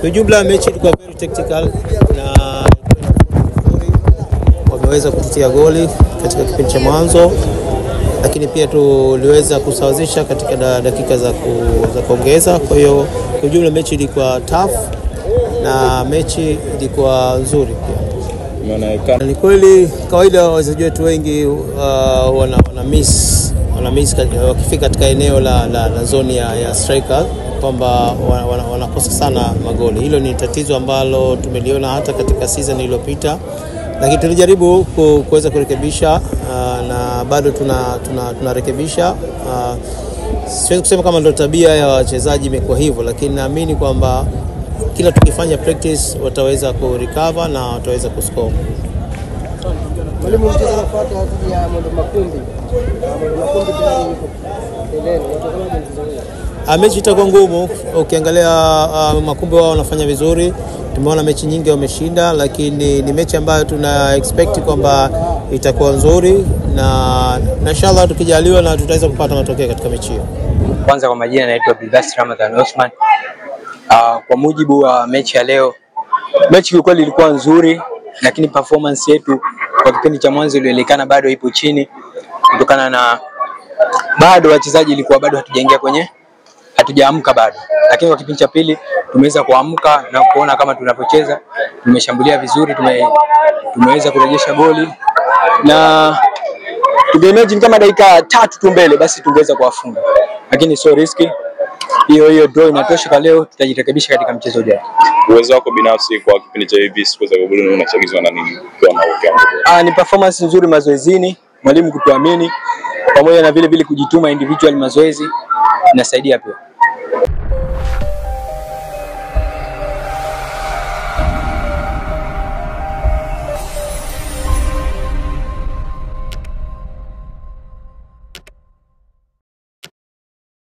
Kwa jumla mechi ilikuwa very tactical na wameweza kututia goli katika kipindi cha mwanzo, lakini pia tuliweza kusawazisha katika dakika za kuongeza. Kwa hiyo kwa jumla mechi ilikuwa tough na mechi ilikuwa nzuri pia. Ni kweli kawaida wachezaji wetu wengi wana miss wakifika katika eneo la zone ya striker kwamba wanakosa sana magoli. Hilo ni tatizo ambalo tumeliona hata katika season iliyopita, lakini tulijaribu kuweza kurekebisha na bado tunarekebisha. Siwezi kusema kama ndio tabia ya wachezaji imekuwa hivyo, lakini naamini kwamba kila tukifanya practice wataweza kurecover na wataweza kuscore. Mwalimu mchezo unafuata hadi ya Mondo Makumbi. Mondo Makumbi tayari mbeleni. Watazamaji mchezo mechi itakuwa ngumu. Ukiangalia Makumbi wao wanafanya vizuri. Tumeona mechi nyingi wameshinda, lakini ni mechi ambayo tuna expect kwamba itakuwa nzuri na inshallah tukijaliwa na tutaweza kupata matokeo katika mechi hiyo. Kwanza kwa majina naitwa Bilbas Ramadhan Osman. Kwa mujibu wa mechi ya leo, mechi kwa kweli ilikuwa nzuri, lakini performance yetu kwa kipindi cha mwanzo ilionekana bado ipo chini kutokana na bado wachezaji ilikuwa bado hatujaamka bado. Lakini kwa kipindi cha pili tumeweza kuamka na kuona kama tunapocheza tumeshambulia vizuri, tumeweza kurejesha goli na tungeimagine kama dakika 3 tu mbele basi tungeweza kuwafunga, lakini so risky. Hiyo draw inatosha kwa leo, tutajirekebisha katika mchezo ujao. Uwezo wako binafsi kwa kipindi cha hivi siku za kabla unachagizwa na nini kwa na ni performance nzuri mazoezini, mwalimu kutuamini pamoja na vile kujituma individual mazoezi inasaidia pia.